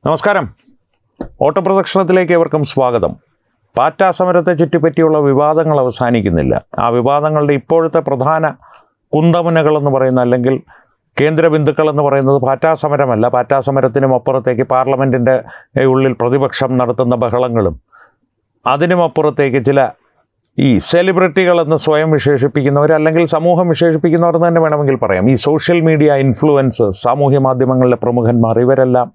നമസ്കാരം. ഓട്ടപ്രദക്ഷിണത്തിലേക്ക് ഏവർക്കും സ്വാഗതം. പാറ്റ സമരത്തെ ചുറ്റിപ്പറ്റിയുള്ള വിവാദങ്ങൾ അവസാനിക്കുന്നില്ല. ആ വിവാദങ്ങളുടെ ഇപ്പോഴത്തെ പ്രധാന കുന്തമുനകളെന്ന് പറയുന്ന അല്ലെങ്കിൽ കേന്ദ്ര ബിന്ദുക്കളെന്ന് പറയുന്നത് പാറ്റാ സമരമല്ല. പാറ്റാ സമരത്തിനും അപ്പുറത്തേക്ക് പാർലമെൻറ്റിൻ്റെ ഉള്ളിൽ പ്രതിപക്ഷം നടത്തുന്ന ബഹളങ്ങളും അതിനുമപ്പുറത്തേക്ക് ചില ഈ സെലിബ്രിറ്റികളെന്ന് സ്വയം വിശേഷിപ്പിക്കുന്നവർ അല്ലെങ്കിൽ സമൂഹം വിശേഷിപ്പിക്കുന്നവർ തന്നെ വേണമെങ്കിൽ പറയാം. ഈ സോഷ്യൽ മീഡിയ ഇൻഫ്ലുവൻസേഴ്സ്, സാമൂഹ്യ മാധ്യമങ്ങളിലെ പ്രമുഖന്മാർ, ഇവരെല്ലാം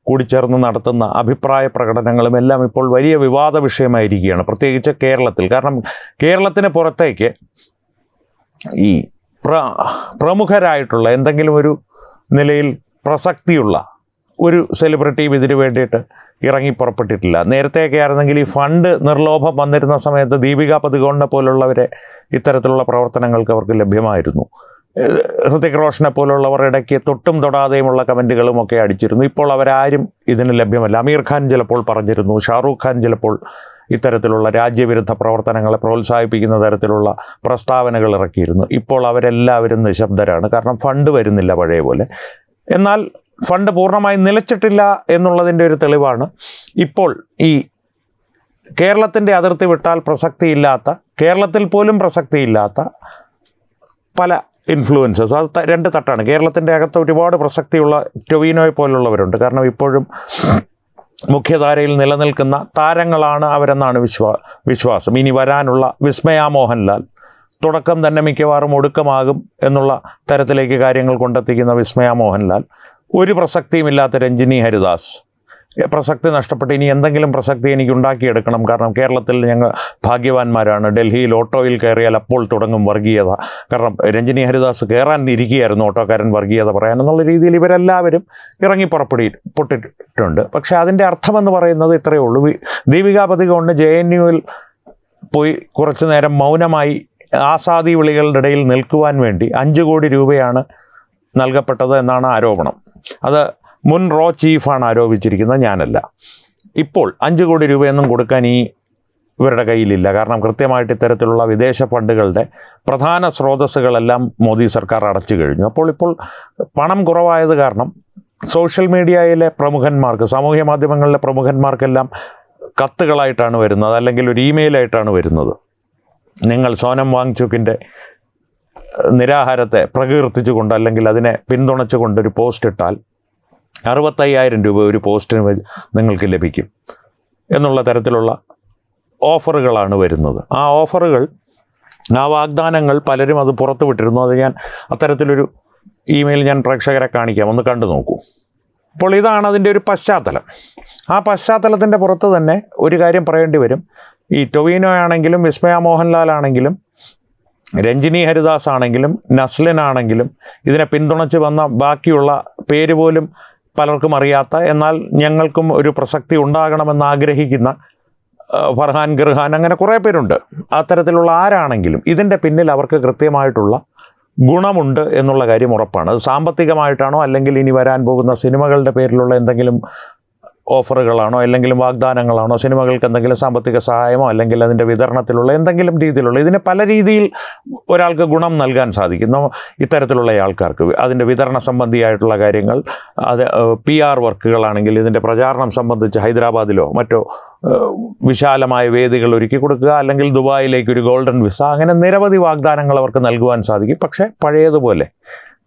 കൂടിച്ചേർന്ന് നടത്തുന്ന അഭിപ്രായ പ്രകടനങ്ങളും എല്ലാം ഇപ്പോൾ വലിയ വിവാദ വിഷയമായിരിക്കുകയാണ്, പ്രത്യേകിച്ച് കേരളത്തിൽ. കാരണം കേരളത്തിന് പുറത്തേക്ക് ഈ പ്രമുഖരായിട്ടുള്ള എന്തെങ്കിലും ഒരു നിലയിൽ പ്രസക്തിയുള്ള ഒരു സെലിബ്രിറ്റിയും ഇതിനു വേണ്ടിയിട്ട് ഇറങ്ങി പുറപ്പെട്ടിട്ടില്ല. നേരത്തെയൊക്കെ ആയിരുന്നെങ്കിൽ ഈ ഫണ്ട് നിർലോഭം വന്നിരുന്ന സമയത്ത് ദീപിക പദുകോണിനെ പോലുള്ളവരെ ഇത്തരത്തിലുള്ള പ്രവർത്തനങ്ങൾക്ക് അവർക്ക് ലഭ്യമായിരുന്നു. ഹൃതിക് റോഷനെ പോലുള്ളവർ ഇടയ്ക്ക് തൊട്ടും തൊടാതെയുമുള്ള കമൻറ്റുകളും ഒക്കെ അടിച്ചിരുന്നു. ഇപ്പോൾ അവരാരും ഇതിന് ലഭ്യമല്ല. അമീർ ഖാൻ ചിലപ്പോൾ പറഞ്ഞിരുന്നു, ഷാറൂഖ് ഖാൻ ചിലപ്പോൾ ഇത്തരത്തിലുള്ള രാജ്യവിരുദ്ധ പ്രവർത്തനങ്ങളെ പ്രോത്സാഹിപ്പിക്കുന്ന തരത്തിലുള്ള പ്രസ്താവനകൾ ഇറക്കിയിരുന്നു. ഇപ്പോൾ അവരെല്ലാവരും നിശബ്ദരാണ്. കാരണം ഫണ്ട് വരുന്നില്ല പഴയ പോലെ. എന്നാൽ ഫണ്ട് പൂർണ്ണമായി നിലച്ചിട്ടില്ല എന്നുള്ളതിൻ്റെ ഒരു തെളിവാണ് ഇപ്പോൾ ഈ കേരളത്തിൻ്റെ അതിർത്തി വിട്ടാൽ പ്രസക്തിയില്ലാത്ത, കേരളത്തിൽ പോലും പ്രസക്തിയില്ലാത്ത പല ഇൻഫ്ലുവൻസേഴ്സ്. അത് രണ്ട് തട്ടാണ്. കേരളത്തിൻ്റെ അകത്ത് ഒരുപാട് പ്രസക്തിയുള്ള ടൊവിനോയെ പോലുള്ളവരുണ്ട്. കാരണം ഇപ്പോഴും മുഖ്യധാരയിൽ നിലനിൽക്കുന്ന താരങ്ങളാണ് അവരെന്നാണ് വിശ്വാസം. ഇനി വരാനുള്ള വിസ്മയ മോഹൻലാൽ തുടക്കം തന്നെ മിക്കവാറും ഒടുക്കമാകും എന്നുള്ള തരത്തിലേക്ക് കാര്യങ്ങൾ കൊണ്ടെത്തിക്കുന്ന വിസ്മയ മോഹൻലാൽ, ഒരു പ്രസക്തിയുമില്ലാത്ത രഞ്ജിനി ഹരിദാസ്, പ്രസക്തി നഷ്ടപ്പെട്ട് ഇനി എന്തെങ്കിലും പ്രസക്തി എനിക്ക് ഉണ്ടാക്കിയെടുക്കണം, കാരണം കേരളത്തിൽ ഞങ്ങൾ ഭാഗ്യവാന്മാരാണ്, ഡൽഹിയിൽ ഓട്ടോയിൽ കയറിയാൽ അപ്പോൾ തുടങ്ങും വർഗീയത, കാരണം രഞ്ജിനി ഹരിദാസ് കയറാൻ ഇരിക്കുകയായിരുന്നു ഓട്ടോക്കാരൻ വർഗീയത പറയാൻ എന്നുള്ള രീതിയിൽ ഇവരെല്ലാവരും ഇറങ്ങി പൊട്ടിട്ടുണ്ട്. പക്ഷേ അതിൻ്റെ അർത്ഥമെന്ന് പറയുന്നത് ഇത്രയേ ഉള്ളൂ. ദീപിക പദുകോണിന് JNUവിൽ പോയി കുറച്ചു നേരം മൗനമായി ആസാദി വിളികളുടെ ഇടയിൽ നിൽക്കുവാൻ വേണ്ടി 5 കോടി രൂപയാണ് നൽകപ്പെട്ടത് എന്നാണ് ആരോപണം. അത് മുൻ റോ ചീഫാണ് ആരോപിച്ചിരിക്കുന്നത്, ഞാനല്ല. ഇപ്പോൾ 5 കോടി രൂപയൊന്നും കൊടുക്കാൻ ഇവരുടെ കയ്യിലില്ല. കാരണം കൃത്യമായിട്ട് ഇത്തരത്തിലുള്ള വിദേശ ഫണ്ടുകളുടെ പ്രധാന സ്രോതസ്സുകളെല്ലാം മോദി സർക്കാർ അടച്ചു കഴിഞ്ഞു. ഇപ്പോൾ പണം കുറവായത് കാരണം സോഷ്യൽ മീഡിയയിലെ പ്രമുഖന്മാർക്ക്, സാമൂഹ്യ മാധ്യമങ്ങളിലെ പ്രമുഖന്മാർക്കെല്ലാം കത്തുകളായിട്ടാണ് വരുന്നത്, അല്ലെങ്കിൽ ഒരു ഇമെയിലായിട്ടാണ് വരുന്നത്. നിങ്ങൾ സോനം വാങ്ചുക്കിൻ്റെ നിരാഹാരത്തെ പ്രകീർത്തിച്ചുകൊണ്ട് അല്ലെങ്കിൽ അതിനെ പിന്തുണച്ചുകൊണ്ടൊരു പോസ്റ്റ് ഇട്ടാൽ 65,000 രൂപ ഒരു പോസ്റ്റിന് നിങ്ങൾക്ക് ലഭിക്കും എന്നുള്ള തരത്തിലുള്ള ഓഫറുകളാണ് വരുന്നത്. ആ ഓഫറുകൾ, ആ വാഗ്ദാനങ്ങൾ പലരും അത് പുറത്തു വിട്ടിരുന്നു. അത് ഞാൻ അത്തരത്തിലൊരു ഇമെയിൽ ഞാൻ പ്രേക്ഷകരെ കാണിക്കാം, ഒന്ന് കണ്ടു നോക്കൂ. അപ്പോൾ ഇതാണ് അതിൻ്റെ ഒരു പശ്ചാത്തലം. ആ പശ്ചാത്തലത്തിൻ്റെ പുറത്ത് തന്നെ ഒരു കാര്യം പറയേണ്ടി വരും. ഈ ടൊവിനോ ആണെങ്കിലും വിസ്മയ മോഹൻലാൽ ആണെങ്കിലും രഞ്ജിനി ഹരിദാസ് ആണെങ്കിലും നസ്ലിൻ ആണെങ്കിലും ഇതിനെ പിന്തുണച്ച് വന്ന ബാക്കിയുള്ള പേര് പോലും പലർക്കും അറിയാത്ത, എന്നാൽ ഞങ്ങൾക്കും ഒരു പ്രസക്തി ഉണ്ടാകണമെന്ന് ആഗ്രഹിക്കുന്ന ഫർഹാൻ ഗിർഹാൻ, അങ്ങനെ കുറേ പേരുണ്ട്. അത്തരത്തിലുള്ള ആരാണെങ്കിലും ഇതിൻ്റെ പിന്നിൽ അവർക്ക് കൃത്യമായിട്ടുള്ള ഗുണമുണ്ട് എന്നുള്ള കാര്യം ഉറപ്പാണ്. അത് സാമ്പത്തികമായിട്ടാണോ അല്ലെങ്കിൽ ഇനി വരാൻ പോകുന്ന സിനിമകളുടെ പേരിലുള്ള എന്തെങ്കിലും ഓഫറുകളാണോ അല്ലെങ്കിൽ വാഗ്ദാനങ്ങളാണോ, സിനിമകൾക്ക് എന്തെങ്കിലും സാമ്പത്തിക സഹായമോ അല്ലെങ്കിൽ അതിൻ്റെ വിതരണത്തിലുള്ള എന്തെങ്കിലും രീതിയിലുള്ള, ഇതിന് പല രീതിയിൽ ഒരാൾക്ക് ഗുണം നൽകാൻ സാധിക്കുന്നു ഇത്തരത്തിലുള്ള ആൾക്കാർക്ക്. അതിൻ്റെ വിതരണ സംബന്ധിയായിട്ടുള്ള കാര്യങ്ങൾ, അത് PR വർക്കുകളാണെങ്കിൽ ഇതിൻ്റെ പ്രചാരണം സംബന്ധിച്ച് ഹൈദരാബാദിലോ മറ്റോ വിശാലമായ വേദികൾ ഒരുക്കി കൊടുക്കുക, അല്ലെങ്കിൽ ദുബായിലേക്ക് ഒരു ഗോൾഡൻ വിസ, അങ്ങനെ നിരവധി വാഗ്ദാനങ്ങൾ അവർക്ക് നൽകുവാൻ സാധിക്കും. പക്ഷേ പഴയതുപോലെ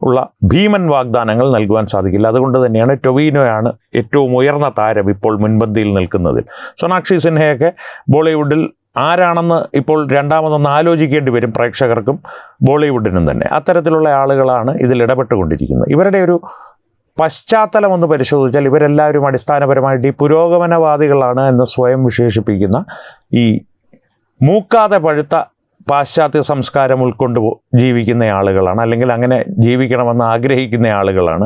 ഉള്ള ഭീമൻ വാഗ്ദാനങ്ങൾ നൽകുവാൻ സാധിക്കില്ല. അതുകൊണ്ട് തന്നെയാണ് ടൊവിനോയാണ് ഏറ്റവും ഉയർന്ന താരം ഇപ്പോൾ മുൻപന്തിയിൽ നിൽക്കുന്നതിൽ. സോനാക്ഷി സിൻഹയൊക്കെ ബോളിവുഡിൽ ആരാണെന്ന് ഇപ്പോൾ രണ്ടാമതൊന്ന് ആലോചിക്കേണ്ടി വരും പ്രേക്ഷകർക്കും ബോളിവുഡിനും തന്നെ. അത്തരത്തിലുള്ള ആളുകളാണ് ഇതിൽ ഇടപെട്ടുകൊണ്ടിരിക്കുന്നത്. ഇവരുടെ ഒരു പശ്ചാത്തലം ഒന്ന് പരിശോധിച്ചാൽ ഇവരെല്ലാവരും അടിസ്ഥാനപരമായിട്ട് ഈ പുരോഗമനവാദികളാണ് എന്ന് സ്വയം വിശേഷിപ്പിക്കുന്ന ഈ മൂക്കാതെ പഴുത്ത പാശ്ചാത്യ സംസ്കാരം ഉൾക്കൊണ്ട് ജീവിക്കുന്ന ആളുകളാണ്, അല്ലെങ്കിൽ അങ്ങനെ ജീവിക്കണമെന്ന് ആഗ്രഹിക്കുന്ന ആളുകളാണ്.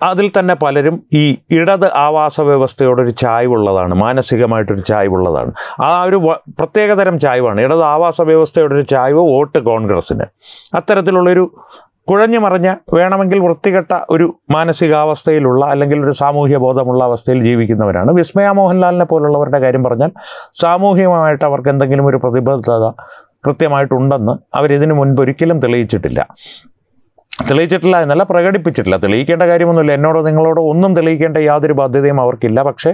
അതിൽ തന്നെ പലരും ഈ ഇടത് ആവാസ വ്യവസ്ഥയോടൊരു ചായ്വുള്ളതാണ്, മാനസികമായിട്ടൊരു ചായ്വുള്ളതാണ്. ആ ഒരു പ്രത്യേകതരം ചായ്വാണ്. ഇടത് ആവാസ വ്യവസ്ഥയോടൊരു ചായ്വ് വോട്ട് കോൺഗ്രസ്സിന്. അത്തരത്തിലുള്ളൊരു കുഴഞ്ഞു മറിഞ്ഞ, വേണമെങ്കിൽ വൃത്തികെട്ട ഒരു മാനസികാവസ്ഥയിലുള്ള അല്ലെങ്കിൽ ഒരു സാമൂഹ്യ ബോധമുള്ള അവസ്ഥയിൽ ജീവിക്കുന്നവരാണ്. വിസ്മയ മോഹൻലാലിനെ പോലുള്ളവരുടെ കാര്യം പറഞ്ഞാൽ സാമൂഹികമായിട്ട് അവർക്ക് എന്തെങ്കിലും ഒരു പ്രതിബദ്ധത കൃത്യമായിട്ടുണ്ടെന്ന് അവരിതിനു മുൻപ് ഒരിക്കലും തെളിയിച്ചിട്ടില്ല. തെളിയിച്ചിട്ടില്ല എന്നല്ല, പ്രകടിപ്പിച്ചിട്ടില്ല. തെളിയിക്കേണ്ട കാര്യമൊന്നുമില്ല. എന്നോടോ നിങ്ങളോടോ ഒന്നും തെളിയിക്കേണ്ട യാതൊരു ബാധ്യതയും അവർക്കില്ല. പക്ഷേ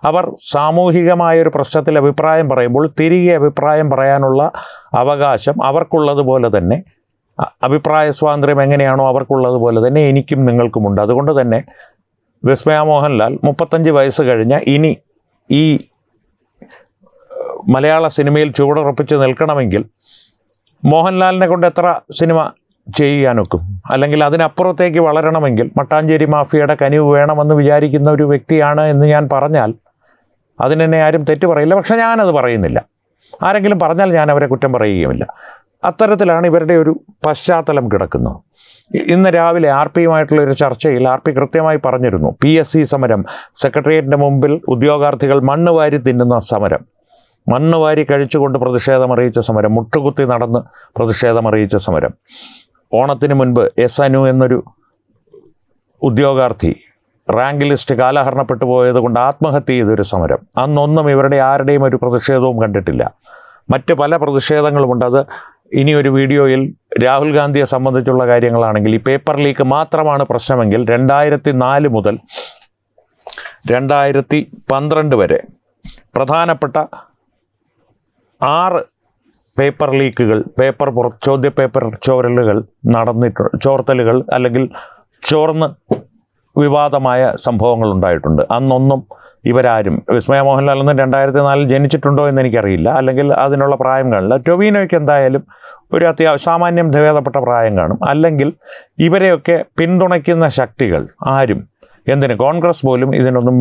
അവർ സാമൂഹികമായൊരു പ്രശ്നത്തിൽ അഭിപ്രായം പറയുമ്പോൾ തിരികെ അഭിപ്രായം പറയാനുള്ള അവകാശം അവർക്കുള്ളതുപോലെ തന്നെ, അഭിപ്രായ സ്വാതന്ത്ര്യം എങ്ങനെയാണോ അവർക്കുള്ളതുപോലെ തന്നെ എനിക്കും നിങ്ങൾക്കുമുണ്ട്. അതുകൊണ്ട് തന്നെ വിസ്മയ മോഹൻലാൽ 35 വയസ്സ് കഴിഞ്ഞ ഇനി ഈ മലയാള സിനിമയിൽ ചുവടുറപ്പിച്ച് നിൽക്കണമെങ്കിൽ മോഹൻലാലിനെ കൊണ്ട് എത്ര സിനിമ ചെയ്യാനൊക്കും? അല്ലെങ്കിൽ അതിനപ്പുറത്തേക്ക് വളരണമെങ്കിൽ മട്ടാഞ്ചേരി മാഫിയയുടെ കനിവ് വേണമെന്ന് വിചാരിക്കുന്ന ഒരു വ്യക്തിയാണ് എന്ന് ഞാൻ പറഞ്ഞാൽ അതിനെന്നെ ആരും തെറ്റ് പറയില്ല. പക്ഷേ ഞാനത് പറയുന്നില്ല. ആരെങ്കിലും പറഞ്ഞാൽ ഞാൻ അവരെ കുറ്റം പറയുകയുമില്ല. അത്തരത്തിലാണ് ഇവരുടെ ഒരു പശ്ചാത്തലം കിടക്കുന്നത്. ഇന്ന് രാവിലെ RPയുമായിട്ടുള്ളൊരു ചർച്ചയിൽ RP കൃത്യമായി പറഞ്ഞിരുന്നു, PSC സമരം, സെക്രട്ടേറിയറ്റിൻ്റെ മുമ്പിൽ ഉദ്യോഗാർത്ഥികൾ മണ്ണ് വാരി തിന്നുന്ന സമരം, മണ്ണ് വാരി കഴിച്ചുകൊണ്ട് പ്രതിഷേധമറിയിച്ച സമരം, മുട്ടുകുത്തി നടന്ന് പ്രതിഷേധമറിയിച്ച സമരം. ഓണത്തിന് മുൻപ് SNU എന്നൊരു ഉദ്യോഗാർത്ഥി റാങ്ക് ലിസ്റ്റ് കാലഹരണപ്പെട്ടു പോയത് കൊണ്ട് ആത്മഹത്യ ചെയ്തൊരു സമരം. അന്നൊന്നും ഇവരുടെ ആരുടെയും ഒരു പ്രതിഷേധവും കണ്ടിട്ടില്ല. മറ്റ് പല പ്രതിഷേധങ്ങളുമുണ്ട്. അത് ഇനിയൊരു വീഡിയോയിൽ രാഹുൽ ഗാന്ധിയെ സംബന്ധിച്ചുള്ള കാര്യങ്ങളാണെങ്കിൽ ഈ പേപ്പർ ലീക്ക് മാത്രമാണ് പ്രശ്നമെങ്കിൽ 2004 മുതൽ 2012 വരെ പ്രധാനപ്പെട്ട 6 പേപ്പർ ലീക്കുകൾ, ചോദ്യപേപ്പർ ചോർത്തലുകൾ അല്ലെങ്കിൽ ചോർന്ന് വിവാദമായ സംഭവങ്ങൾ ഉണ്ടായിട്ടുണ്ട്. അന്നൊന്നും ഇവരാരും, വിസ്മയ മോഹൻലാൽ ഒന്നും 2004 ജനിച്ചിട്ടുണ്ടോ എന്ന് എനിക്കറിയില്ല, അല്ലെങ്കിൽ അതിനുള്ള പ്രായം കാണില്ല. ടൊവിനോയ്ക്ക് എന്തായാലും ഒരു സാമാന്യം ഭേദപ്പെട്ട പ്രായം കാണും. അല്ലെങ്കിൽ ഇവരെയൊക്കെ പിന്തുണയ്ക്കുന്ന ശക്തികൾ ആരും, എന്തിന് കോൺഗ്രസ് പോലും ഇതിനൊന്നും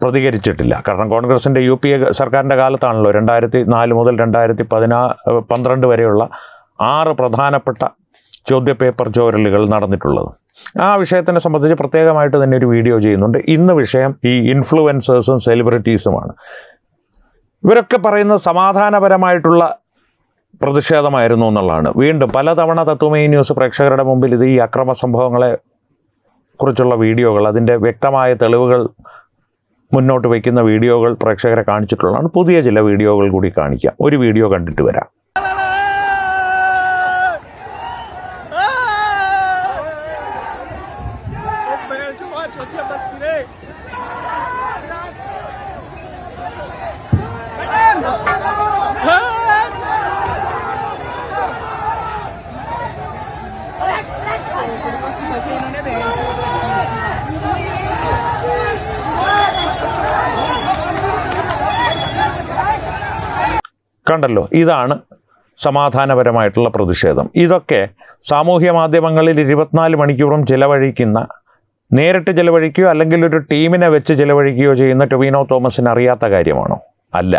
പ്രതികരിച്ചിട്ടില്ല. കാരണം കോൺഗ്രസിൻ്റെ UPA സർക്കാരിൻ്റെ കാലത്താണല്ലോ 2004 മുതൽ 2012 വരെയുള്ള 6 പ്രധാനപ്പെട്ട ചോദ്യപേപ്പർ ചോരലുകൾ നടന്നിട്ടുള്ളത്. ആ വിഷയത്തിനെ സംബന്ധിച്ച് പ്രത്യേകമായിട്ട് തന്നെ ഒരു വീഡിയോ ചെയ്യുന്നുണ്ട്. ഇന്ന് വിഷയം ഈ ഇൻഫ്ലുവൻസേഴ്സും സെലിബ്രിറ്റീസുമാണ്. ഇവരൊക്കെ പറയുന്നത് സമാധാനപരമായിട്ടുള്ള പ്രതിഷേധമായിരുന്നു എന്നുള്ളതാണ്. വീണ്ടും പലതവണ തത്വമയി ന്യൂസ് പ്രേക്ഷകരുടെ മുമ്പിൽ ഇത് ഈ അക്രമ സംഭവങ്ങളെ കുറിച്ചുള്ള വീഡിയോകൾ, അതിൻ്റെ വ്യക്തമായ തെളിവുകൾ മുന്നോട്ട് വയ്ക്കുന്ന വീഡിയോകൾ പ്രേക്ഷകരെ കാണിച്ചിട്ടുള്ളതാണ്. പുതിയ ചില വീഡിയോകൾ കൂടി കാണിക്കാം. ഒരു വീഡിയോ കണ്ടിട്ട് വരാം. കണ്ടല്ലോ, ഇതാണ് സമാധാനപരമായിട്ടുള്ള പ്രതിഷേധം. ഇതൊക്കെ സാമൂഹ്യ മാധ്യമങ്ങളിൽ 24 മണിക്കൂറും ചിലവഴിക്കുന്ന, നേരിട്ട് ചിലവഴിക്കുകയോ അല്ലെങ്കിൽ ഒരു ടീമിനെ വെച്ച് ചിലവഴിക്കുകയോ ചെയ്യുന്ന ടൊവിനോ തോമസിന് അറിയാത്ത കാര്യമാണോ? അല്ല,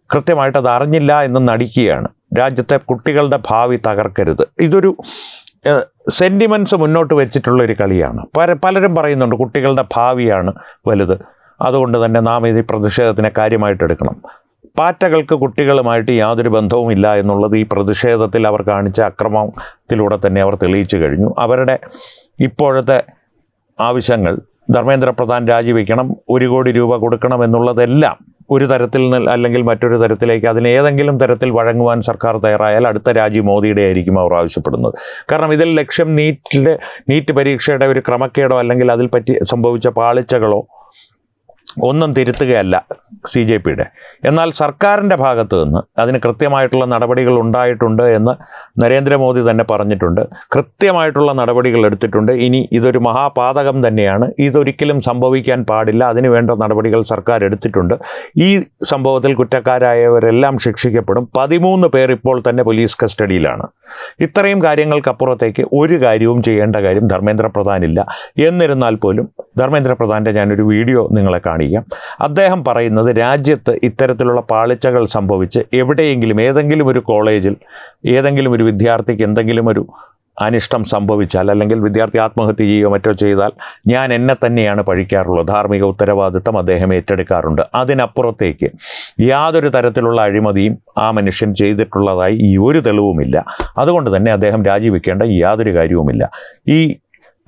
കൃത്യമായിട്ട് അത് അറിഞ്ഞില്ല എന്ന് നടിക്കുകയാണ്. രാജ്യത്തെ കുട്ടികളുടെ ഭാവി തകർക്കരുത്. ഇതൊരു സെൻറ്റിമെൻറ്റ്സ് മുന്നോട്ട് വെച്ചിട്ടുള്ളൊരു കളിയാണ്. പലരും പറയുന്നുണ്ട് കുട്ടികളുടെ ഭാവിയാണ് വലുത്, അതുകൊണ്ട് തന്നെ നാം ഇത് പ്രതിഷേധത്തിനെ കാര്യമായിട്ട് എടുക്കണം. പാറ്റകൾക്ക് കുട്ടികളുമായിട്ട് യാതൊരു ബന്ധവുമില്ല എന്നുള്ളത് ഈ പ്രതിഷേധത്തിൽ അവർ കാണിച്ച അക്രമത്തിലൂടെ തന്നെ അവർ തെളിയിച്ചു കഴിഞ്ഞു. അവരുടെ ഇപ്പോഴത്തെ ആവശ്യങ്ങൾ ധർമ്മേന്ദ്ര പ്രധാൻ രാജിവെക്കണം, 1 കോടി രൂപ കൊടുക്കണം എന്നുള്ളതെല്ലാം ഒരു തരത്തിൽ അല്ലെങ്കിൽ മറ്റൊരു തരത്തിലേക്ക് അതിന് ഏതെങ്കിലും തരത്തിൽ വഴങ്ങുവാൻ സർക്കാർ തയ്യാറായാൽ അടുത്ത രാജ്യം മോദിയുടെ ആയിരിക്കും അവർ ആവശ്യപ്പെടുന്നത്. കാരണം ഇതിൽ ലക്ഷ്യം നീറ്റ് പരീക്ഷയുടെ ഒരു ക്രമക്കേടോ അല്ലെങ്കിൽ അതിൽ പറ്റി സംഭവിച്ച പാളിച്ചകളോ ഒന്നും തിരുത്തുകയല്ല CJPയുടെ. എന്നാൽ സർക്കാരിൻ്റെ ഭാഗത്ത് നിന്ന് അതിന് കൃത്യമായിട്ടുള്ള നടപടികൾ ഉണ്ടായിട്ടുണ്ട് എന്ന് നരേന്ദ്രമോദി തന്നെ പറഞ്ഞിട്ടുണ്ട്. കൃത്യമായിട്ടുള്ള നടപടികൾ എടുത്തിട്ടുണ്ട്. ഇനി ഇതൊരു മഹാപാതകം തന്നെയാണ്, ഇതൊരിക്കലും സംഭവിക്കാൻ പാടില്ല, അതിന് വേണ്ട നടപടികൾ സർക്കാർ എടുത്തിട്ടുണ്ട്. ഈ സംഭവത്തിൽ കുറ്റക്കാരായവരെല്ലാം ശിക്ഷിക്കപ്പെടും. 13 പേർ ഇപ്പോൾ തന്നെ പോലീസ് കസ്റ്റഡിയിലാണ്. ഇത്രയും കാര്യങ്ങൾക്കപ്പുറത്തേക്ക് ഒരു കാര്യവും ചെയ്യേണ്ട കാര്യം ധർമ്മേന്ദ്ര പ്രധാനില്ല. എന്നിരുന്നാൽ പോലും ധർമ്മേന്ദ്ര പ്രധാൻ്റെ ഞാനൊരു വീഡിയോ നിങ്ങളെ കാണിക്കാം. അദ്ദേഹം പറയുന്നത് രാജ്യത്ത് ഇത്തരത്തിലുള്ള പാളിച്ചകൾ സംഭവിച്ച് എവിടെയെങ്കിലും ഏതെങ്കിലും ഒരു കോളേജിൽ ഏതെങ്കിലും ഒരു വിദ്യാർത്ഥിക്ക് എന്തെങ്കിലും ഒരു അനിഷ്ടം സംഭവിച്ചാൽ അല്ലെങ്കിൽ വിദ്യാർത്ഥി ആത്മഹത്യ ചെയ്യുകയോ മറ്റോ ചെയ്താൽ ഞാൻ എന്നെ തന്നെയാണ് പഴിക്കാറുള്ളത്. ധാർമ്മിക ഉത്തരവാദിത്തം അദ്ദേഹം ഏറ്റെടുക്കാറുണ്ട്. അതിനപ്പുറത്തേക്ക് യാതൊരു തരത്തിലുള്ള അഴിമതിയും ആ മനുഷ്യൻ ചെയ്തിട്ടുള്ളതായി ഈ ഒരു തെളിവുമില്ല. അതുകൊണ്ട് തന്നെ അദ്ദേഹം രാജിവെക്കേണ്ട യാതൊരു കാര്യവുമില്ല. ഈ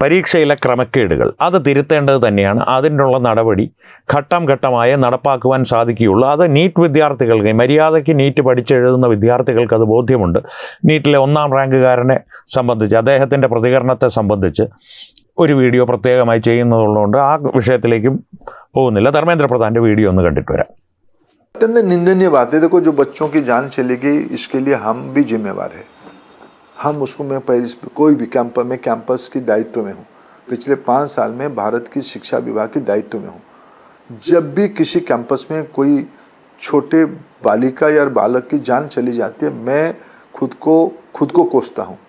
പരീക്ഷയിലെ ക്രമക്കേടുകൾ അത് തിരുത്തേണ്ടത് തന്നെയാണ്. അതിനുള്ള നടപടി ഘട്ടം ഘട്ടമായി നടപ്പാക്കുവാൻ സാധിക്കുകയുള്ളൂ. അത് നീറ്റ് വിദ്യാർത്ഥികൾക്ക്, മര്യാദയ്ക്ക് നീറ്റ് പഠിച്ചെഴുതുന്ന വിദ്യാർത്ഥികൾക്ക് അത് ബോധ്യമുണ്ട്. നീറ്റിലെ 1ാം റാങ്കുകാരനെ സംബന്ധിച്ച്, അദ്ദേഹത്തിൻ്റെ പ്രതികരണത്തെ സംബന്ധിച്ച് ഒരു വീഡിയോ പ്രത്യേകമായി ചെയ്യുന്നതുള്ളതുകൊണ്ട് ആ വിഷയത്തിലേക്കും പോകുന്നില്ല. ധർമ്മേന്ദ്ര പ്രധാൻ്റെ വീഡിയോ ഒന്ന് കണ്ടിട്ട് വരാം. अत्यंत निंदनीय बात है. देखो, जो बच्चों की जान चली गई, इसके लिए हम भी जिम्मेवार है. हम उसको, मैं कोई भी कैंपस की दायित्व में हूँ. पिछले 5 साल में भारत की शिक्षा विभाग के दायित्व में हूँ. जब भी किसी कैंपस में कोई छोटे बालिका या बालक की जान चली जाती है, मैं खुद को कोसता हूँ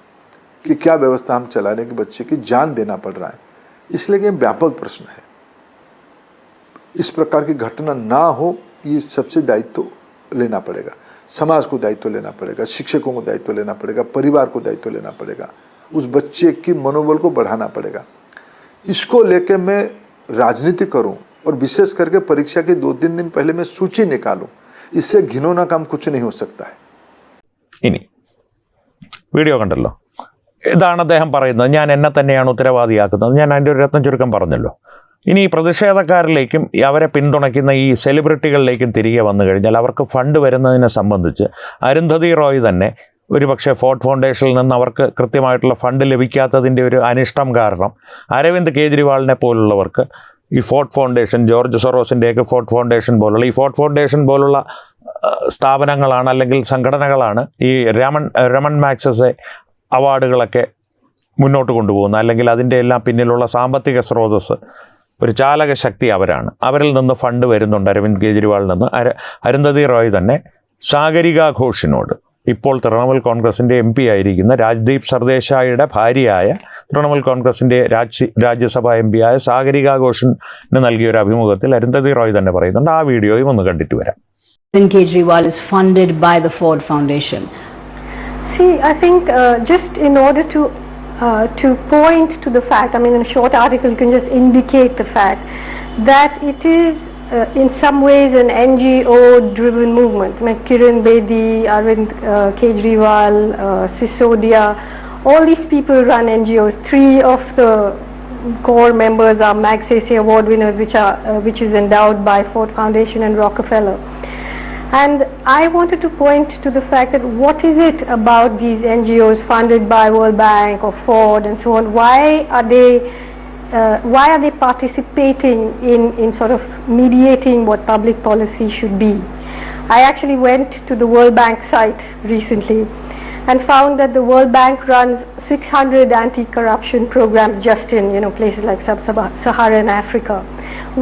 कि क्या व्यवस्था हम चला रहे हैं कि बच्चे की जान देना पड़ रहा है. इसलिए कि व्यापक प्रश्न है. इस प्रकार की घटना ना हो, ये सबसे दायित्व लेना पड़ेगा. समाज को दायित्व लेना पड़ेगा, शिक्षकों को दायित्व लेना पड़ेगा, परिवार को दायित्व लेना पड़ेगा, उस बच्चे की मनोबल को बढ़ाना पड़ेगा. इसको लेके मैं राजनीति करूं और विशेष करके परीक्षा के 2-3 दिन पहले मैं सूची निकालूं, इससे घिनौना काम कुछ नहीं हो सकता है. ഇനി വീഡിയോ കണ്ടല്ലോ. ഇതാണ് അദ്ദേഹം പറയുന്നത്. ഞാൻ എന്നെ തന്നെയാണ് ഉത്തരവാദിയാക്കുന്നത്. ഞാൻ അതിൻ്റെ ഒരു രത്നം ചുരുക്കം പറഞ്ഞല്ലോ. ഇനി ഈ പ്രതിഷേധക്കാരിലേക്കും അവരെ പിന്തുണയ്ക്കുന്ന ഈ സെലിബ്രിറ്റികളിലേക്കും തിരികെ വന്നു കഴിഞ്ഞാൽ അവർക്ക് ഫണ്ട് വരുന്നതിനെ സംബന്ധിച്ച് അരുന്ധതി റോയ് തന്നെ ഒരുപക്ഷെ ഫോർട്ട് ഫൗണ്ടേഷനിൽ നിന്ന് അവർക്ക് കൃത്യമായിട്ടുള്ള ഫണ്ട് ലഭിക്കാത്തതിൻ്റെ ഒരു അനിഷ്ടം കാരണം അരവിന്ദ് കേജ്രിവാളിനെ പോലുള്ളവർക്ക് ഈ ഫോർട്ട് ഫൗണ്ടേഷൻ, ജോർജ് സൊറോസിൻ്റെയൊക്കെ ഫോർട്ട് ഫൗണ്ടേഷൻ പോലുള്ള, ഈ ഫോർട്ട് ഫൗണ്ടേഷൻ പോലുള്ള സ്ഥാപനങ്ങളാണ് അല്ലെങ്കിൽ സംഘടനകളാണ് ഈ രമൺ മാഗ്സസെ അവാർഡുകളൊക്കെ മുന്നോട്ട് കൊണ്ടുപോകുന്നത്. അല്ലെങ്കിൽ അതിൻ്റെ എല്ലാം പിന്നിലുള്ള സാമ്പത്തിക സ്രോതസ്സ്, ഒരു ചാലക ശക്തി അവരാണ്. അവരിൽ നിന്ന് ഫണ്ട് വരുന്നുണ്ട് അരവിന്ദ് കേജ്രിവാളിൽ നിന്ന്. അരുന്ധതി റോയ് തന്നെ സാഗരിക ഘോഷിനോട്, ഇപ്പോൾ തൃണമൂൽ കോൺഗ്രസിൻ്റെ MP ആയിരിക്കുന്ന രാജ്ദീപ് സർദേശായിയുടെ ഭാര്യയായ തൃണമൂൽ കോൺഗ്രസിൻ്റെ രാജ്യസഭാ MP ആയ സാഗരിക ഘോഷിന് നൽകിയ ഒരു അഭിമുഖത്തിൽ അരുന്ധതി റോയ് തന്നെ പറയുന്നുണ്ട്. ആ വീഡിയോയും ഒന്ന് കണ്ടിട്ട് വരാം. Arvind Kejriwal is funded by the Ford Foundation. See, I think just in order to point to the fact, I mean, in a short article you can just indicate the fact that it is in some ways an NGO-driven movement. I mean, Kiran Bedi, Arvind Kejriwal, Sisodia, all these people run NGOs. 3 of the core members are Magsaysay Award winners, which is endowed by Ford Foundation and Rockefeller. And I wanted to point to the fact that what is it about these NGOs funded by World Bank or Ford and so on? Why are they participating in sort of mediating what public policy should be? I actually went to the World Bank site recently and found that the World Bank runs 600 anti-corruption programs just in places like sub-Saharan Africa.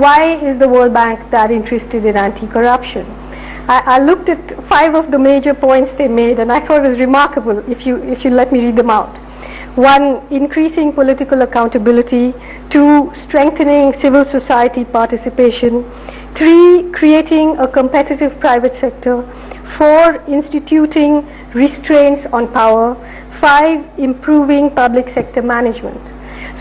Why is the World Bank that interested in anti-corruption? I looked at 5 of the major points they made, and I thought it was remarkable. If you let me read them out. 1, increasing political accountability. 2, strengthening civil society participation. 3, creating a competitive private sector. 4, instituting restraints on power. 5, improving public sector management.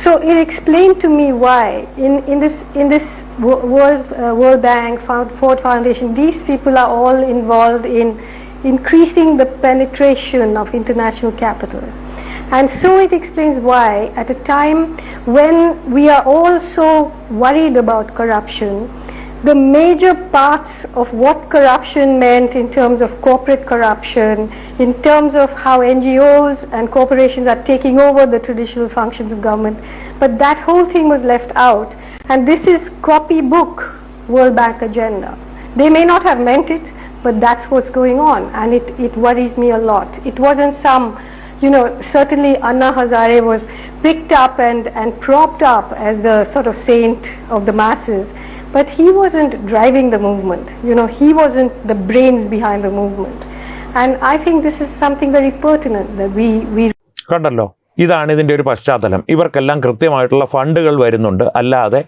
So it explained to me why in this World Bank, Ford Foundation, these people are all involved in increasing the penetration of international capital. And so it explains why at a time when we are all so worried about corruption, the major parts of what corruption meant in terms of corporate corruption, in terms of how NGOs and corporations are taking over the traditional functions of government, but that whole thing was left out. And this is copybook World Bank agenda. They may not have meant it, but that's what's going on, and it worries me a lot. It wasn't some, certainly Anna Hazare was picked up and propped up as the sort of saint of the masses, but he wasn't driving the movement. He wasn't the brains behind the movement. And I think this is something very pertinent that we കണ്ടല്ലോ. ഇതാണ് ഇതിൻ്റെ ഒരു പശ്ചാത്തലം. ഇവർക്കെല്ലാം കൃത്യമായിട്ടുള്ള ഫണ്ടുകൾ വരുന്നുണ്ട്. അല്ലാതെ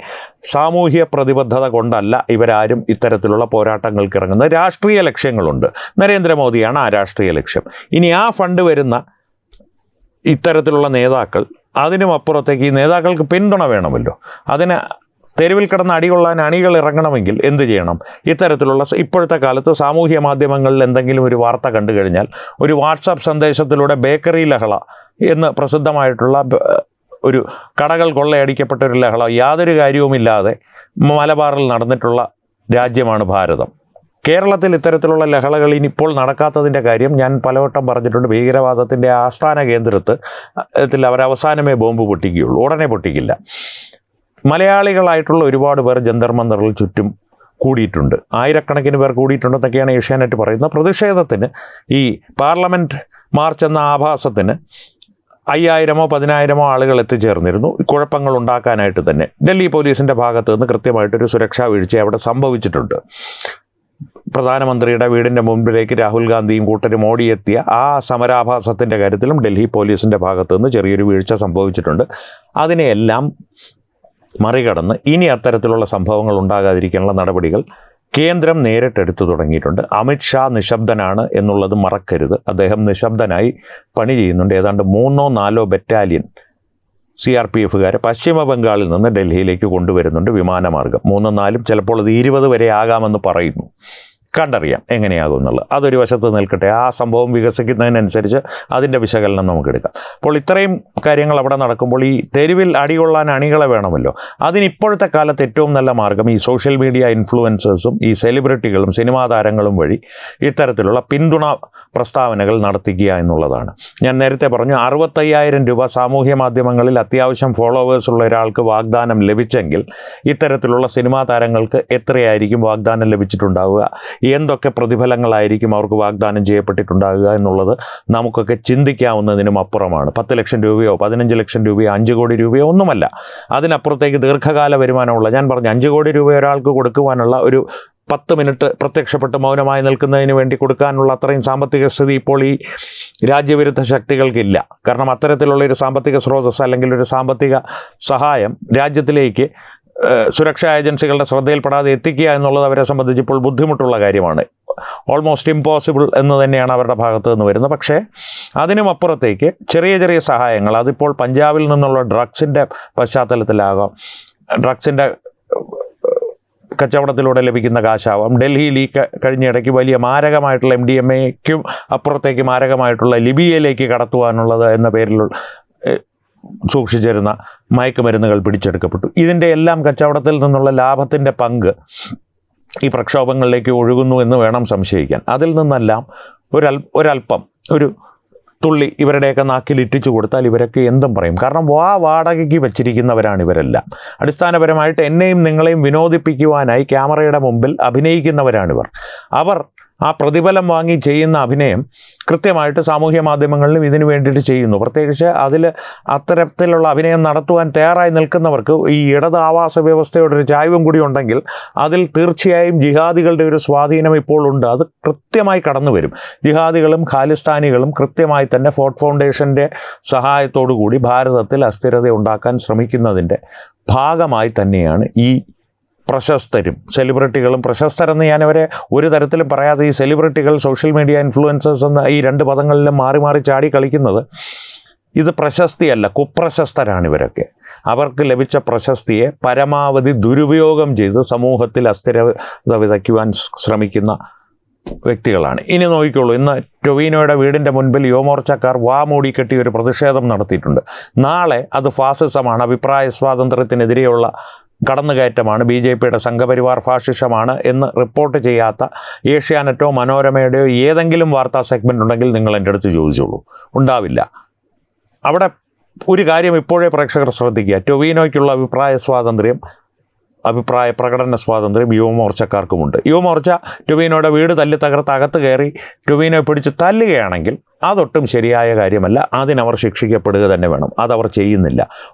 സാമൂഹ്യ പ്രതിബദ്ധത കൊണ്ടല്ല ഇവരാരും ഇത്തരത്തിലുള്ള പോരാട്ടങ്ങൾക്ക് ഇറങ്ങുന്നത്. രാഷ്ട്രീയ ലക്ഷ്യങ്ങളുണ്ട്. നരേന്ദ്രമോദിയാണ് ആ രാഷ്ട്രീയ ലക്ഷ്യം. ഇനി ആ ഫണ്ട് വരുന്ന ഇത്തരത്തിലുള്ള നേതാക്കൾ, അതിനും അപ്പുറത്തേക്ക് ഈ നേതാക്കൾക്ക് പിന്തുണ വേണമല്ലോ. അതിന് തെരുവിൽ കിടന്ന് അടികൊള്ളാൻ അണികൾ ഇറങ്ങണമെങ്കിൽ എന്ത് ചെയ്യണം? ഇത്തരത്തിലുള്ള ഇപ്പോഴത്തെ കാലത്ത് സാമൂഹ്യ മാധ്യമങ്ങളിൽ എന്തെങ്കിലും ഒരു വാർത്ത കണ്ടു കഴിഞ്ഞാൽ ഒരു വാട്സാപ്പ് സന്ദേശത്തിലൂടെ ബേക്കറി ലഹള എന്ന് പ്രസിദ്ധമായിട്ടുള്ള ഒരു കടകൾ കൊള്ളയടിക്കപ്പെട്ട ഒരു ലഹള യാതൊരു കാര്യവുമില്ലാതെ മലബാറിൽ നടന്നിട്ടുള്ള രാജ്യമാണ് ഭാരതം. കേരളത്തിൽ ഇത്തരത്തിലുള്ള ലഹളകൾ ഇനിയിപ്പോൾ നടക്കാത്തതിൻ്റെ കാര്യം ഞാൻ പലവട്ടം പറഞ്ഞിട്ടുണ്ട്. ഭീകരവാദത്തിൻ്റെ ആസ്ഥാന കേന്ദ്രത്തിൽ അവരവസാനമേ ബോംബ് പൊട്ടിക്കുകയുള്ളൂ, ഉടനെ പൊട്ടിക്കില്ല. മലയാളികളായിട്ടുള്ള ഒരുപാട് പേർ ജന്തർ മന്ദറിൽ ചുറ്റും കൂടിയിട്ടുണ്ട്, ആയിരക്കണക്കിന് പേർ കൂടിയിട്ടുണ്ടെന്നൊക്കെയാണ് ഏഷ്യാനെറ്റ് പറയുന്നത്. പ്രതിഷേധത്തിന് ഈ പാർലമെൻറ്റ് മാർച്ച് എന്ന ആഭാസത്തിന് 5000-ഓ 10,000-ഓ ആളുകൾ എത്തിച്ചേർന്നിരുന്നു, കുഴപ്പങ്ങൾ ഉണ്ടാക്കാനായിട്ട് തന്നെ. ഡൽഹി പോലീസിൻ്റെ ഭാഗത്ത് നിന്ന് കൃത്യമായിട്ടൊരു സുരക്ഷാ വീഴ്ച അവിടെ സംഭവിച്ചിട്ടുണ്ട്. പ്രധാനമന്ത്രിയുടെ വീടിൻ്റെ മുൻപിലേക്ക് രാഹുൽ ഗാന്ധിയും കൂട്ടരും ഓടിയെത്തിയ ആ സമരാഭാസത്തിൻ്റെ കാര്യത്തിലും ഡൽഹി പോലീസിൻ്റെ ഭാഗത്തു നിന്ന് ചെറിയൊരു വീഴ്ച സംഭവിച്ചിട്ടുണ്ട്. അതിനെയെല്ലാം മറികടന്ന് ഇനി അത്തരത്തിലുള്ള സംഭവങ്ങൾ ഉണ്ടാകാതിരിക്കാനുള്ള നടപടികൾ കേന്ദ്രം നേരിട്ടെടുത്തു തുടങ്ങിയിട്ടുണ്ട്. അമിത്ഷാ നിശബ്ദനാണ് എന്നുള്ളത് മറക്കരുത്. അദ്ദേഹം നിശബ്ദനായി പണി ചെയ്യുന്നുണ്ട്. ഏതാണ്ട് 3-4 ബറ്റാലിയൻ CRPF പശ്ചിമ ബംഗാളിൽ നിന്ന് ഡൽഹിയിലേക്ക് കൊണ്ടുവരുന്നുണ്ട് വിമാനമാർഗം. 3-4 ചിലപ്പോൾ അത് 20 വരെ ആകാമെന്ന് പറയുന്നു. കണ്ടറിയാം എങ്ങനെയാകും എന്നുള്ളത്. അതൊരു വശത്ത് നിൽക്കട്ടെ. ആ സംഭവം വികസിക്കുന്നതിനനുസരിച്ച് അതിൻ്റെ വിശകലനം നമുക്കെടുക്കാം. അപ്പോൾ ഇത്രയും കാര്യങ്ങൾ അവിടെ നടക്കുമ്പോൾ ഈ തെരുവിൽ അടികൊള്ളാൻ അണികളെ വേണമല്ലോ. അതിനിപ്പോഴത്തെ കാലത്ത് ഏറ്റവും നല്ല മാർഗം ഈ സോഷ്യൽ മീഡിയ ഇൻഫ്ലുവൻസേഴ്സും ഈ സെലിബ്രിറ്റികളും സിനിമാ താരങ്ങളും വഴി ഇത്തരത്തിലുള്ള പിന്തുണ പ്രസ്താവനകൾ നടത്തിക്കുക എന്നുള്ളതാണ്. ഞാൻ നേരത്തെ പറഞ്ഞു 65,000 രൂപ സാമൂഹ്യ മാധ്യമങ്ങളിൽ അത്യാവശ്യം ഫോളോവേഴ്സുള്ള ഒരാൾക്ക് വാഗ്ദാനം ലഭിച്ചെങ്കിൽ ഇത്തരത്തിലുള്ള സിനിമാ താരങ്ങൾക്ക് എത്രയായിരിക്കും വാഗ്ദാനം ലഭിച്ചിട്ടുണ്ടാവുക, എന്തൊക്കെ പ്രതിഫലങ്ങളായിരിക്കും അവർക്ക് വാഗ്ദാനം ചെയ്യപ്പെട്ടിട്ടുണ്ടാകുക എന്നുള്ളത് നമുക്കൊക്കെ ചിന്തിക്കാവുന്നതിനും അപ്പുറമാണ്. 10 ലക്ഷം രൂപയോ 15 ലക്ഷം രൂപയോ 5 കോടി രൂപയോ ഒന്നുമല്ല. അതിനപ്പുറത്തേക്ക് ദീർഘകാല വരുമാനമുള്ള, ഞാൻ പറഞ്ഞു 5 കോടി രൂപ ഒരാൾക്ക് കൊടുക്കുവാനുള്ള ഒരു 10 മിനിറ്റ് പ്രത്യക്ഷപ്പെട്ട് മൗനമായി നിൽക്കുന്നതിന് വേണ്ടി കൊടുക്കാനുള്ള അത്രയും സാമ്പത്തിക സ്ഥിതി ഇപ്പോൾ ഈ രാജ്യവിരുദ്ധ ശക്തികൾക്കില്ല. കാരണം അത്തരത്തിലുള്ളൊരു സാമ്പത്തിക സ്രോതസ് അല്ലെങ്കിൽ ഒരു സാമ്പത്തിക സഹായം രാജ്യത്തിലേക്ക് സുരക്ഷാ ഏജൻസികളുടെ ശ്രദ്ധയിൽപ്പെടാതെ എത്തിക്കുക എന്നുള്ളത് അവരെ സംബന്ധിച്ച് ഇപ്പോൾ ബുദ്ധിമുട്ടുള്ള കാര്യമാണ്. ഓൾമോസ്റ്റ് ഇമ്പോസിബിൾ എന്ന് തന്നെയാണ് അവരുടെ ഭാഗത്ത് നിന്ന് വരുന്നത്. പക്ഷേ അതിനും അപ്പുറത്തേക്ക് ചെറിയ ചെറിയ സഹായങ്ങൾ, അതിപ്പോൾ പഞ്ചാബിൽ നിന്നുള്ള ഡ്രഗ്സിൻ്റെ പശ്ചാത്തലത്തിലാകാം, ഡ്രഗ്സിൻ്റെ കച്ചവടത്തിലൂടെ ലഭിക്കുന്ന കാശാവാം, ഡൽഹിയിൽ ഈ കഴിഞ്ഞിടയ്ക്ക് വലിയ മാരകമായിട്ടുള്ള MDMAയ്ക്കും അപ്പുറത്തേക്ക് മാരകമായിട്ടുള്ള ലിബിയയിലേക്ക് കടത്തുവാനുള്ളത് എന്ന പേരിൽ സൂക്ഷിച്ചിരുന്ന മയക്കുമരുന്നുകൾ പിടിച്ചെടുക്കപ്പെട്ടു. ഇതിൻ്റെ എല്ലാം കച്ചവടത്തിൽ നിന്നുള്ള ലാഭത്തിൻ്റെ പങ്ക് ഈ പ്രക്ഷോഭങ്ങളിലേക്ക് ഒഴുകുന്നു എന്ന് വേണം സംശയിക്കാൻ. അതിൽ നിന്നെല്ലാം ഒരല്പം ഒരു തുള്ളി ഇവരുടെയൊക്കെ നാക്കിൽ ഇറ്റിച്ചു കൊടുത്താൽ ഇവരൊക്കെ എന്തും പറയും. കാരണം വാടകയ്ക്ക് വെച്ചിരിക്കുന്നവരാണ് ഇവരെല്ലാം. അടിസ്ഥാനപരമായിട്ട് എന്നെയും നിങ്ങളെയും വിനോദിപ്പിക്കുവാനായി ക്യാമറയുടെ മുമ്പിൽ അഭിനയിക്കുന്നവരാണിവർ. അവർ ആ പ്രതിഫലം വാങ്ങി ചെയ്യുന്ന അഭിനയം കൃത്യമായിട്ട് സാമൂഹ്യ മാധ്യമങ്ങളിലും ഇതിനു വേണ്ടിയിട്ട് ചെയ്യുന്നു. പ്രത്യേകിച്ച് അതിൽ അത്തരത്തിലുള്ള അഭിനയം നടത്തുവാൻ തയ്യാറായി നിൽക്കുന്നവർക്ക് ഈ ഇടത് ആവാസ വ്യവസ്ഥയുടെ ഒരു ചായ്വും കൂടി ഉണ്ടെങ്കിൽ അതിൽ തീർച്ചയായും ജിഹാദികളുടെ ഒരു സ്വാധീനം ഇപ്പോൾ ഉണ്ട്. അത് കൃത്യമായി കടന്നു വരും. ജിഹാദികളും ഖാലിസ്ഥാനികളും കൃത്യമായി തന്നെ ഫോർട്ട് ഫൗണ്ടേഷൻ്റെ സഹായത്തോടു കൂടി ഭാരതത്തിൽ അസ്ഥിരത ഉണ്ടാക്കാൻ ശ്രമിക്കുന്നതിൻ്റെ ഭാഗമായി തന്നെയാണ് ഈ പ്രശസ്തരും സെലിബ്രിറ്റികളും. പ്രശസ്തരെന്ന് ഞാനവരെ ഒരു തരത്തിലും പറയാതെ ഈ സെലിബ്രിറ്റികൾ, സോഷ്യൽ മീഡിയ ഇൻഫ്ലുവൻസേഴ്സ് എന്ന ഈ 2 പദങ്ങളിലും മാറി മാറി ചാടി കളിക്കുന്നത് ഇത് പ്രശസ്തിയല്ല, കുപ്രശസ്തരാണ് ഇവരൊക്കെ. അവർക്ക് ലഭിച്ച പ്രശസ്തിയെ പരമാവധി ദുരുപയോഗം ചെയ്ത് സമൂഹത്തിൽ അസ്ഥിരത വിതയ്ക്കുവാൻ ശ്രമിക്കുന്ന വ്യക്തികളാണ്. ഇനി നോക്കിക്കോളൂ, ഇന്ന് ടൊവീനോയുടെ വീടിൻ്റെ മുൻപിൽ യുവമോർച്ചക്കാർ മൂടി കെട്ടി ഒരു പ്രതിഷേധം നടത്തിയിട്ടുണ്ട്. നാളെ അത് ഫാസിസമാണ്, അഭിപ്രായ സ്വാതന്ത്ര്യത്തിനെതിരെയുള്ള കടന്നുകയറ്റമാണ്, BJPയുടെ സംഘപരിവാർ ഫാഷിസമാണ് എന്ന് റിപ്പോർട്ട് ചെയ്യാത്ത ഏഷ്യാനെറ്റോ മനോരമയുടെയോ ഏതെങ്കിലും വാർത്താ സെഗ്മെൻ്റ് ഉണ്ടെങ്കിൽ നിങ്ങൾ എൻ്റെ അടുത്ത് ചോദിച്ചോളൂ. ഉണ്ടാവില്ല. അവിടെ ഒരു കാര്യം ഇപ്പോഴേ പ്രേക്ഷകർ ശ്രദ്ധിക്കുക. ടൊവീനോയ്ക്കുള്ള അഭിപ്രായ പ്രകടന സ്വാതന്ത്ര്യം യുവമോർച്ചക്കാർക്കുമുണ്ട്. യുവമോർച്ച ടൊവീനോയുടെ വീട് തല്ലി തകർത്ത് അകത്ത് കയറി ടൊവീനോയെ പിടിച്ച് തല്ലുകയാണെങ്കിൽ അതൊട്ടും ശരിയായ കാര്യമല്ല. അതിനവർ ശിക്ഷിക്കപ്പെടുക തന്നെ വേണം. അതവർ ചെയ്യുന്നില്ല.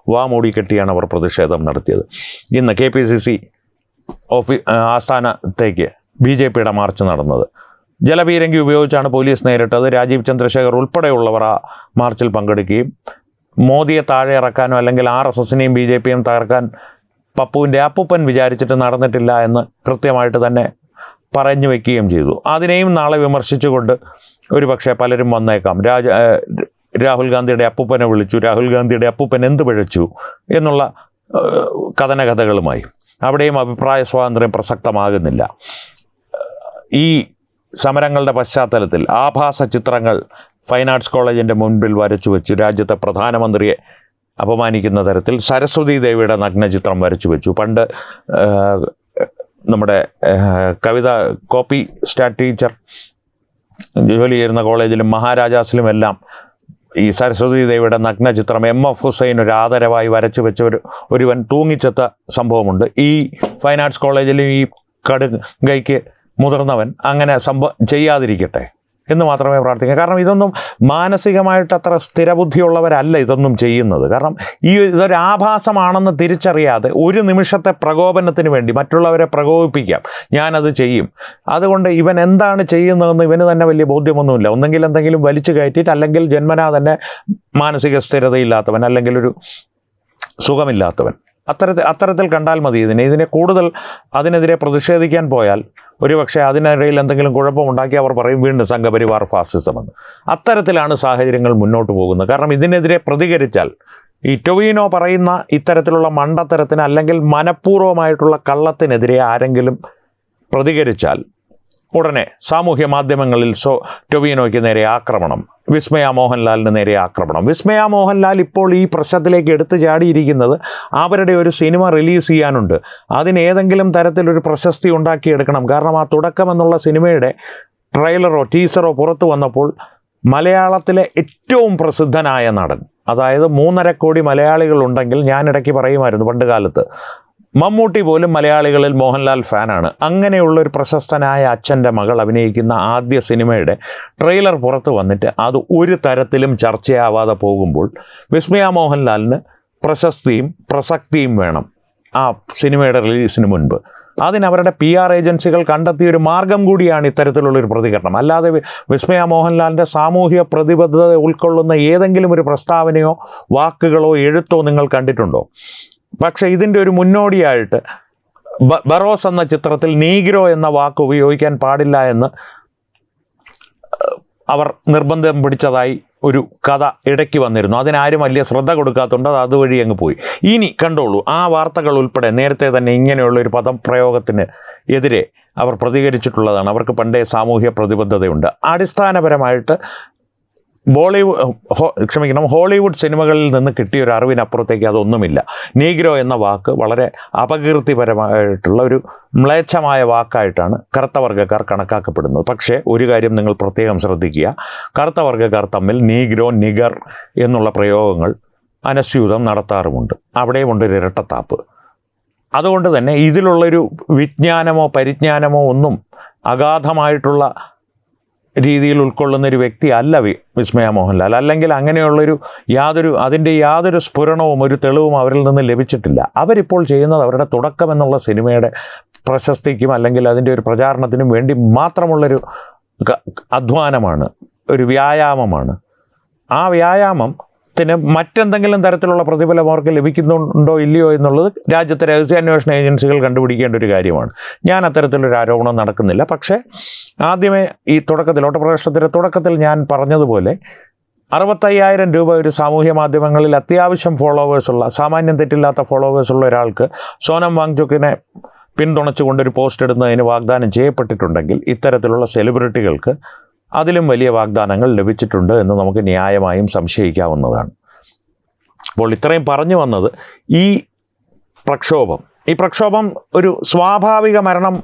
മൂടി കെട്ടിയാണ് അവർ പ്രതിഷേധം നടത്തിയത്. ഇന്ന് KPCC ആസ്ഥാനത്തേക്ക് BJPയുടെ മാർച്ച് നടന്നത്. ജലപീരങ്കി ഉപയോഗിച്ചാണ് പോലീസ് നേരിട്ടത്. രാജീവ് ചന്ദ്രശേഖർ ഉൾപ്പെടെയുള്ളവർ ആ മാർച്ചിൽ പങ്കെടുക്കുകയും മോദിയെ താഴെ ഇറക്കാനോ അല്ലെങ്കിൽ RSSനെയും BJPയും തകർക്കാൻ പപ്പുവിൻ്റെ അപ്പൂപ്പൻ വിചാരിച്ചിട്ട് നടന്നിട്ടില്ല എന്ന് കൃത്യമായിട്ട് തന്നെ പറഞ്ഞു വയ്ക്കുകയും ചെയ്തു. അതിനെയും നാളെ വിമർശിച്ചുകൊണ്ട് ഒരുപക്ഷെ പലരും വന്നേക്കാം. രാഹുൽ ഗാന്ധിയുടെ അപ്പൂപ്പനെ വിളിച്ചു, രാഹുൽ ഗാന്ധിയുടെ അപ്പൂപ്പൻ എന്ത് പിഴച്ചു എന്നുള്ള കഥനകഥകളുമായി. അവിടെയും അഭിപ്രായ സ്വാതന്ത്ര്യം പ്രസക്തമാകുന്നില്ല. ഈ സമരങ്ങളുടെ പശ്ചാത്തലത്തിൽ ആഭാസ ചിത്രങ്ങൾ ഫൈൻ ആർട്സ് കോളേജിൻ്റെ മുൻപിൽ വരച്ചു വെച്ചു രാജ്യത്തെ പ്രധാനമന്ത്രിയെ അപമാനിക്കുന്ന തരത്തിൽ സരസ്വതി ദേവിയുടെ നഗ്നചിത്രം വരച്ചു വെച്ചു. പണ്ട് നമ്മുടെ കവിത കോപ്പി സ്റ്റാറ്റ് ടീച്ചർ ജോലി ചെയ്യുന്ന കോളേജിലും മഹാരാജാസിലും എല്ലാം ഈ സരസ്വതി ദേവിയുടെ നഗ്നചിത്രം MF ഹുസൈൻ ഒരു ആദരവായി വരച്ചു വെച്ച ഒരുവൻ തൂങ്ങിച്ചെത്ത സംഭവമുണ്ട്. ഈ ഫൈൻ ആർട്സ് കോളേജിലും ഈ കടുകൈക്ക് മുതിർന്നവൻ അങ്ങനെ ചെയ്യാതിരിക്കട്ടെ എന്ന് മാത്രമേ പ്രാർത്ഥിക്കാം. കാരണം ഇതൊന്നും മാനസികമായിട്ട് അത്ര സ്ഥിരബുദ്ധിയുള്ളവരല്ല ഇതൊന്നും ചെയ്യുന്നത്. കാരണം ഇതൊരു ആഭാസമാണെന്ന് തിരിച്ചറിയാതെ ഒരു നിമിഷത്തെ പ്രകോപനത്തിന് വേണ്ടി മറ്റുള്ളവരെ പ്രകോപിപ്പിക്കാം, ഞാനത് ചെയ്യും. അതുകൊണ്ട് ഇവൻ എന്താണ് ചെയ്യുന്നതെന്ന് ഇവന് തന്നെ വലിയ ബോധ്യമൊന്നുമില്ല. ഒന്നെങ്കിൽ എന്തെങ്കിലും വലിച്ചു കയറ്റിയിട്ട്, അല്ലെങ്കിൽ ജന്മനാ തന്നെ മാനസിക സ്ഥിരതയില്ലാത്തവൻ, അല്ലെങ്കിൽ ഒരു സുഖമില്ലാത്തവൻ. അത്തരത്തിൽ കണ്ടാൽ മതി ഇതിനെ കൂടുതൽ അതിനെതിരെ പ്രതിഷേധിക്കാൻ പോയാൽ ഒരുപക്ഷെ അതിനിടയിൽ എന്തെങ്കിലും കുഴപ്പമുണ്ടാക്കി അവർ പറയും വീണ്ടും സംഘപരിവാർ ഫാസിസം എന്ന്. അത്തരത്തിലാണ് സാഹചര്യങ്ങൾ മുന്നോട്ട് പോകുന്നത്. കാരണം ഇതിനെതിരെ പ്രതികരിച്ചാൽ, ഈ ടൊവിനോ പറയുന്ന ഇത്തരത്തിലുള്ള മണ്ടത്തരത്തിന് അല്ലെങ്കിൽ മനഃപൂർവ്വമായിട്ടുള്ള കള്ളത്തിനെതിരെ ആരെങ്കിലും പ്രതികരിച്ചാൽ ഉടനെ സാമൂഹ്യ മാധ്യമങ്ങളിൽ ടൊവിനോയ്ക്ക് നേരെ ആക്രമണം, വിസ്മയ മോഹൻലാലിന് നേരെ ആക്രമണം. വിസ്മയ മോഹൻലാൽ ഇപ്പോൾ ഈ പ്രശ്നത്തിലേക്ക് എടുത്തു ചാടിയിരിക്കുന്നത് അവരുടെ ഒരു സിനിമ റിലീസ് ചെയ്യാനുണ്ട്. അതിനേതെങ്കിലും തരത്തിലൊരു പ്രശസ്തി ഉണ്ടാക്കിയെടുക്കണം. കാരണം ആ തുടക്കം എന്നുള്ള സിനിമയുടെ ട്രെയിലറോ ടീസറോ പുറത്തു വന്നപ്പോൾ മലയാളത്തിലെ ഏറ്റവും പ്രസിദ്ധനായ നടൻ, അതായത് 3.5 കോടി മലയാളികളുണ്ടെങ്കിൽ, ഞാനിടയ്ക്ക് പറയുമായിരുന്നു പണ്ട് കാലത്ത്, മമ്മൂട്ടി പോലും മലയാളികളിൽ മോഹൻലാൽ ഫാനാണ്. അങ്ങനെയുള്ളൊരു പ്രശസ്തനായ അച്ഛൻ്റെ മകൾ അഭിനയിക്കുന്ന ആദ്യ സിനിമയുടെ ട്രെയിലർ പുറത്ത് വന്നിട്ട് അത് ഒരു തരത്തിലും ചർച്ചയാവാതെ പോകുമ്പോൾ വിസ്മയ മോഹൻലാലിന് പ്രശസ്തിയും പ്രസക്തിയും വേണം ആ സിനിമയുടെ റിലീസിന് മുൻപ്. അതിനവരുടെ PR ഏജൻസികൾ കണ്ടെത്തിയൊരു മാർഗം കൂടിയാണ് ഇത്തരത്തിലുള്ളൊരു പ്രതികരണം. അല്ലാതെ വിസ്മയ മോഹൻലാലിൻ്റെ സാമൂഹിക പ്രതിബദ്ധത ഉൾക്കൊള്ളുന്ന ഏതെങ്കിലും ഒരു പ്രസ്താവനയോ വാക്കുകളോ എഴുത്തോ നിങ്ങൾ കണ്ടിട്ടുണ്ടോ? പക്ഷേ ഇതിൻ്റെ ഒരു മുന്നോടിയായിട്ട് ബറോസ് എന്ന ചിത്രത്തിൽ നീഗ്രോ എന്ന വാക്ക് ഉപയോഗിക്കാൻ പാടില്ല എന്ന് അവർ നിർബന്ധം പിടിച്ചതായി ഒരു കഥ ഇടയ്ക്ക് വന്നിരുന്നു. അതിനാരും വലിയ ശ്രദ്ധ കൊടുക്കാത്തതുകൊണ്ട് അത് അതുവഴി അങ്ങ് പോയി. ഇനി കണ്ടോളൂ, ആ വാർത്തകൾ ഉൾപ്പെടെ നേരത്തെ തന്നെ ഇങ്ങനെയുള്ളൊരു പദപ്രയോഗത്തിന് എതിരെ അവർ പ്രതികരിച്ചിട്ടുള്ളതാണ്. അവർക്ക് പണ്ടേ സാമൂഹ്യ പ്രതിബദ്ധതയുണ്ട്. അടിസ്ഥാനപരമായിട്ട് ഹോളിവുഡ് സിനിമകളിൽ നിന്ന് കിട്ടിയ ഒരു അറിവിനപ്പുറത്തേക്ക് അതൊന്നുമില്ല. നീഗ്രോ എന്ന വാക്ക് വളരെ അപകീർത്തിപരമായിട്ടുള്ള ഒരു മ്ലേച്ഛമായ വാക്കായിട്ടാണ് കറുത്ത വർഗ്ഗക്കാർ കണക്കാക്കപ്പെടുന്നത്. പക്ഷേ ഒരു കാര്യം നിങ്ങൾ പ്രത്യേകം ശ്രദ്ധിക്കുക, കറുത്ത വർഗ്ഗക്കാർ തമ്മിൽ നീഗ്രോ, നിഗർ എന്നുള്ള പ്രയോഗങ്ങൾ അനസ്യൂതം നടത്താറുമുണ്ട്. അവിടെയുമുണ്ടൊരു ഇരട്ടത്താപ്പ്. അതുകൊണ്ട് തന്നെ ഇതിലുള്ളൊരു വിജ്ഞാനമോ പരിജ്ഞാനമോ ഒന്നും അഗാധമായിട്ടുള്ള രീതിയിൽ ഉൾക്കൊള്ളുന്നൊരു വ്യക്തി അല്ല വിസ്മയ മോഹൻലാൽ. അല്ലെങ്കിൽ അങ്ങനെയുള്ളൊരു അതിൻ്റെ യാതൊരു സ്ഫുരണവും ഒരു തെളിവും അവരിൽ നിന്ന് ലഭിച്ചിട്ടില്ല. അവരിപ്പോൾ ചെയ്യുന്നത് അവരുടെ തുടക്കം എന്നുള്ള സിനിമയുടെ പ്രശസ്തിക്കും അല്ലെങ്കിൽ അതിൻ്റെ ഒരു പ്രചാരണത്തിനും വേണ്ടി മാത്രമുള്ളൊരു അധ്വാനമാണ്, ഒരു വ്യായാമമാണ്. ആ വ്യായാമത്തിന് മറ്റെന്തെങ്കിലും തരത്തിലുള്ള പ്രതിഫലം അവർക്ക് ലഭിക്കുന്നുണ്ടോ ഇല്ലയോ എന്നുള്ളത് രാജ്യത്തെ രഹസ്യാന്വേഷണ ഏജൻസികൾ കണ്ടുപിടിക്കേണ്ട ഒരു കാര്യമാണ്. ഞാൻ അത്തരത്തിലൊരു ആരോപണം നടക്കുന്നില്ല. പക്ഷേ ആദ്യമേ ഈ ഓട്ടപ്രദർശനത്തിൻ്റെ തുടക്കത്തിൽ ഞാൻ പറഞ്ഞതുപോലെ 65,000 രൂപ ഒരു സാമൂഹ്യ മാധ്യമങ്ങളിൽ അത്യാവശ്യം ഫോളോവേഴ്സുള്ള, സാമാന്യം തെറ്റില്ലാത്ത ഫോളോവേഴ്സുള്ള ഒരാൾക്ക് സോനം വാങ്ചുക്കിനെ പിന്തുണച്ചുകൊണ്ടൊരു പോസ്റ്റ് ഇടുന്നതിന് വാഗ്ദാനം ചെയ്യപ്പെട്ടിട്ടുണ്ടെങ്കിൽ ഇത്തരത്തിലുള്ള സെലിബ്രിറ്റികൾക്ക് അതിലും വലിയ വാഗ്ദാനങ്ങൾ ലഭിച്ചിട്ടുണ്ട് എന്ന് നമുക്ക് ന്യായമായും സംശയിക്കാവുന്നതാണ്. അപ്പോൾ ഇത്രയും പറഞ്ഞു വന്നത് ഈ പ്രക്ഷോഭം ഒരു സ്വാഭാവിക മരണം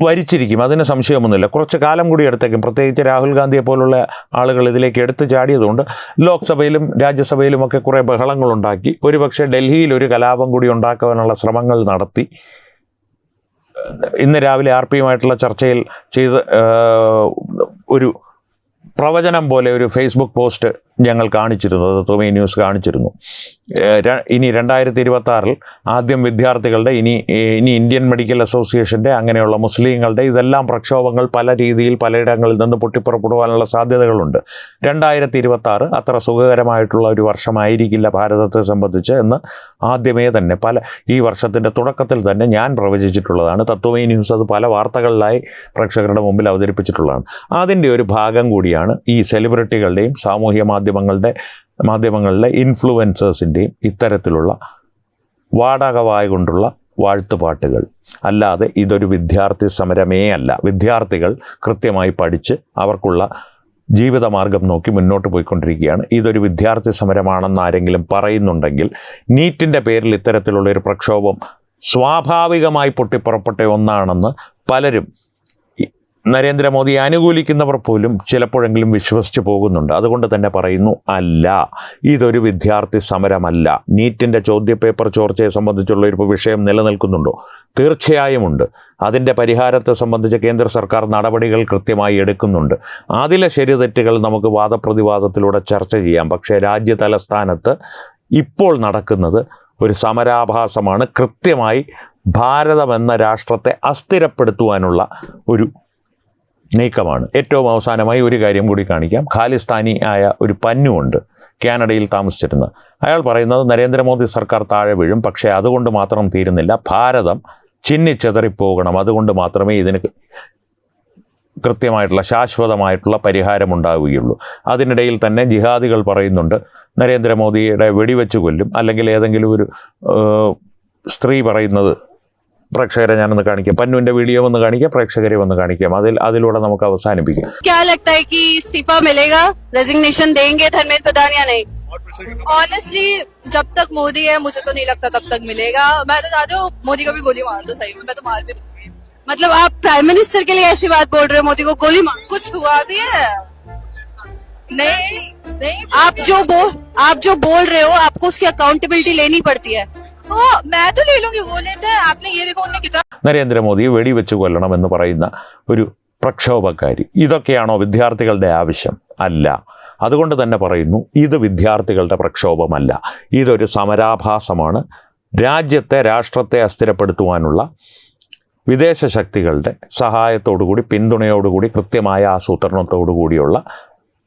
വരിച്ചിരിക്കും, അതിന് സംശയമൊന്നുമില്ല. കുറച്ച് കാലം കൂടി എടുത്തേക്കും. പ്രത്യേകിച്ച് രാഹുൽ ഗാന്ധിയെ പോലുള്ള ആളുകൾ ഇതിലേക്ക് എടുത്തു ചാടിയതുകൊണ്ട് ലോക്സഭയിലും രാജ്യസഭയിലുമൊക്കെ കുറേ ബഹളങ്ങളുണ്ടാക്കി. ഒരുപക്ഷെ ഡൽഹിയിൽ ഒരു കലാപം കൂടി ഉണ്ടാക്കാനുള്ള ശ്രമങ്ങൾ നടത്തി. ഇന്ന് രാവിലെ RPയുമായിട്ടുള്ള ചർച്ചയിൽ ഒരു പ്രവചനം പോലെ ഒരു ഫേസ്ബുക്ക് പോസ്റ്റ് ഞങ്ങൾ കാണിച്ചിരുന്നു, തത്വമേ ന്യൂസ് കാണിച്ചിരുന്നു. ഇനി 2026 ആദ്യം വിദ്യാർത്ഥികളുടെ, ഇനി ഇന്ത്യൻ മെഡിക്കൽ അസോസിയേഷൻ്റെ, അങ്ങനെയുള്ള മുസ്ലിങ്ങളുടെ ഇതെല്ലാം പ്രക്ഷോഭങ്ങൾ പല രീതിയിൽ പലയിടങ്ങളിൽ നിന്ന് പൊട്ടിപ്പുറപ്പെടുവാനുള്ള സാധ്യതകളുണ്ട്. 2026 അത്ര സുഖകരമായിട്ടുള്ള ഒരു വർഷമായിരിക്കില്ല ഭാരതത്തെ സംബന്ധിച്ച് എന്ന് ആദ്യമേ തന്നെ ഈ വർഷത്തിൻ്റെ തുടക്കത്തിൽ തന്നെ ഞാൻ പ്രവചിച്ചിട്ടുള്ളതാണ്. തത്വമേ ന്യൂസ് അത് പല വാർത്തകളിലായി പ്രേക്ഷകരുടെ മുമ്പിൽ അവതരിപ്പിച്ചിട്ടുള്ളതാണ്. അതിൻ്റെ ഒരു ഭാഗം കൂടിയാണ് ഈ സെലിബ്രിറ്റികളുടെയും സാമൂഹ്യ മാധ്യമങ്ങളിലെ ഇൻഫ്ലുവൻസേഴ്സിൻ്റെയും ഇത്തരത്തിലുള്ള വാടകവായ കൊണ്ടുള്ള വാഴ്ത്തുപാട്ടുകൾ. അല്ലാതെ ഇതൊരു വിദ്യാർത്ഥി സമരമേ അല്ല. വിദ്യാർത്ഥികൾ കൃത്യമായി പഠിച്ച് അവർക്കുള്ള ജീവിതമാർഗം നോക്കി മുന്നോട്ട് പോയിക്കൊണ്ടിരിക്കുകയാണ്. ഇതൊരു വിദ്യാർത്ഥി സമരമാണെന്ന് ആരെങ്കിലും പറയുന്നുണ്ടെങ്കിൽ നീറ്റിൻ്റെ പേരിൽ ഇത്തരത്തിലുള്ളൊരു പ്രക്ഷോഭം സ്വാഭാവികമായി പൊട്ടിപ്പുറപ്പെട്ട ഒന്നാണെന്ന് പലരും നരേന്ദ്രമോദിയെ അനുകൂലിക്കുന്നവർ പോലും ചിലപ്പോഴെങ്കിലും വിശ്വസിച്ച് പോകുന്നുണ്ട്. അതുകൊണ്ട് തന്നെ പറയുന്നു, അല്ല, ഇതൊരു വിദ്യാർത്ഥി സമരമല്ല. നീറ്റിൻ്റെ ചോദ്യപേപ്പർ ചോർച്ചയെ സംബന്ധിച്ചുള്ള ഒരു വിഷയം നിലനിൽക്കുന്നുണ്ടോ? തീർച്ചയായും ഉണ്ട്. അതിൻ്റെ പരിഹാരത്തെ സംബന്ധിച്ച് കേന്ദ്ര സർക്കാർ നടപടികൾ കൃത്യമായി എടുക്കുന്നുണ്ട്. അതിലെ ശരിതെറ്റുകൾ നമുക്ക് വാദപ്രതിവാദത്തിലൂടെ ചർച്ച ചെയ്യാം. പക്ഷേ രാജ്യ തലസ്ഥാനത്ത് ഇപ്പോൾ നടക്കുന്നത് ഒരു സമരാഭാസമാണ്. കൃത്യമായി ഭാരതം എന്ന രാഷ്ട്രത്തെ അസ്ഥിരപ്പെടുത്തുവാനുള്ള ഒരു നീക്കമാണ്. ഏറ്റവും അവസാനമായി ഒരു കാര്യം കൂടി കാണിക്കാം. ഖാലിസ്ഥാനി ആയ ഒരു പന്നുണ്ട്, കാനഡയിൽ താമസിച്ചിരുന്നത്. അയാൾ പറയുന്നത് നരേന്ദ്രമോദി സർക്കാർ താഴെ വീഴും, പക്ഷേ അതുകൊണ്ട് മാത്രം തീരുന്നില്ല, ഭാരതം ചിന്നിച്ചെതറിപ്പോകണം, അതുകൊണ്ട് മാത്രമേ ഇതിന് കൃത്യമായിട്ടുള്ള ശാശ്വതമായിട്ടുള്ള പരിഹാരമുണ്ടാവുകയുള്ളൂ. അതിനിടയിൽ തന്നെ ജിഹാദികൾ പറയുന്നുണ്ട് നരേന്ദ്രമോദിയുടെ വെടിവെച്ച് കൊല്ലും, അല്ലെങ്കിൽ ഏതെങ്കിലും ഒരു സ്ത്രീ പറയുന്നത് പ്രേക്ഷകരെ ഞാനൊന്ന് കാണിക്കാം. പന്നുവിന്റെ വീഡിയോ ഒന്ന് കാണിക്കാം, പ്രേക്ഷകരെ ഒന്ന് കാണിക്കാം. അതിലൂടെ നമുക്ക് അവസാനിപ്പിക്കാം. क्या लगता है कि इस्तीफा मिलेगा, रेजिग्नेशन देंगे धर्मेंद्र प्रधान या नहीं? ऑनेस्टली जब तक मोदी है मुझे तो नहीं लगता तब तक मिलेगा. मैं तो चाहती हूँ मोदी को भी गोली मार दो, सही में मैं तो मार भी दूंगी. मतलब आप प्राइम मिनिस्टर के लिए ऐसी बात बोल रहे हो, मोदी को गोली मार? कुछ हुआ भी है? नहीं नहीं, आप जो बोल रहे हो आपको उसकी अकाउंटेबिलिटी लेनी पड़ती है. तो मैं तो ले लूंगी, वो लेते हैं. आपने ये देखो उन्होंने कितना നരേന്ദ്രമോദിയെ വെടിവെച്ച് കൊല്ലണമെന്ന് പറയുന്ന ഒരു പ്രക്ഷോഭക്കാരി. ഇതൊക്കെയാണോ വിദ്യാർത്ഥികളുടെ ആവശ്യം? അല്ല. അതുകൊണ്ട് തന്നെ പറയുന്നു, ഇത് വിദ്യാർത്ഥികളുടെ പ്രക്ഷോഭമല്ല, ഇതൊരു സമരാഭാസമാണ്. രാജ്യത്തെ, രാഷ്ട്രത്തെ അസ്ഥിരപ്പെടുത്തുവാനുള്ള വിദേശ ശക്തികളുടെ സഹായത്തോടുകൂടി, പിന്തുണയോടുകൂടി, കൃത്യമായ ആസൂത്രണത്തോടുകൂടിയുള്ള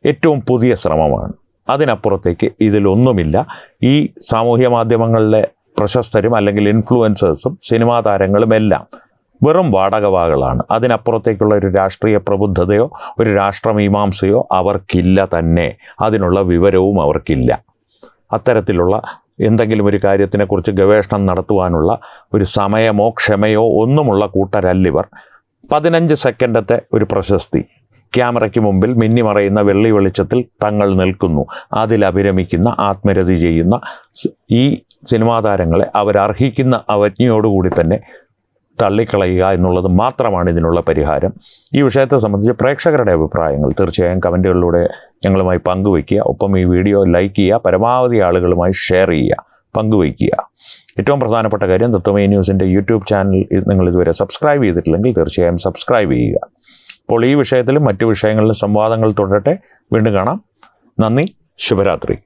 ഏറ്റവും പുതിയ ശ്രമമാണ്. അതിനപ്പുറത്തേക്ക് ഇതിലൊന്നുമില്ല. ഈ സാമൂഹ്യ മാധ്യമങ്ങളിലെ പ്രശസ്തരും അല്ലെങ്കിൽ ഇൻഫ്ലുവൻസേഴ്സും സിനിമാ താരങ്ങളും എല്ലാം വെറും വാടകവാകളാണ്. അതിനപ്പുറത്തേക്കുള്ള ഒരു രാഷ്ട്രീയ പ്രബുദ്ധതയോ ഒരു രാഷ്ട്രമീമാംസയോ അവർക്കില്ല തന്നെ. അതിനുള്ള വിവരവും അവർക്കില്ല. അത്തരത്തിലുള്ള എന്തെങ്കിലും ഒരു കാര്യത്തിനെക്കുറിച്ച് ഗവേഷണം നടത്തുവാനുള്ള ഒരു സമയമോ ക്ഷമയോ ഒന്നുമുള്ള കൂട്ടരല്ലിവർ. 15 സെക്കൻഡത്തെ ഒരു പ്രശസ്തി, ക്യാമറയ്ക്ക് മുമ്പിൽ മിന്നിമറയുന്ന വെള്ളി വെളിച്ചത്തിൽ തങ്ങൾ നിൽക്കുന്നു, അതിലഭിരമിക്കുന്ന, ആത്മരതി ചെയ്യുന്ന ഈ സിനിമാ താരങ്ങളെ അവരർഹിക്കുന്ന അവജ്ഞയോടുകൂടി തന്നെ തള്ളിക്കളയുക എന്നുള്ളത് മാത്രമാണ് ഇതിനുള്ള പരിഹാരം. ഈ വിഷയത്തെ സംബന്ധിച്ച് പ്രേക്ഷകരുടെ അഭിപ്രായങ്ങൾ തീർച്ചയായും കമൻറ്റുകളിലൂടെ ഞങ്ങളുമായി പങ്കുവയ്ക്കുക. ഒപ്പം ഈ വീഡിയോ ലൈക്ക് ചെയ്യുക, പരമാവധി ആളുകളുമായി ഷെയർ ചെയ്യുക, പങ്കുവയ്ക്കുക. ഏറ്റവും പ്രധാനപ്പെട്ട കാര്യം, തത്വമയി ന്യൂസിൻ്റെ യൂട്യൂബ് ചാനൽ നിങ്ങൾ ഇതുവരെ സബ്സ്ക്രൈബ് ചെയ്തിട്ടില്ലെങ്കിൽ തീർച്ചയായും സബ്സ്ക്രൈബ് ചെയ്യുക. അപ്പോൾ ഈ വിഷയത്തിലും മറ്റു വിഷയങ്ങളിലും സംവാദങ്ങൾ തുടരട്ടെ. വീണ്ടും കാണാം. നന്ദി. ശുഭരാത്രി.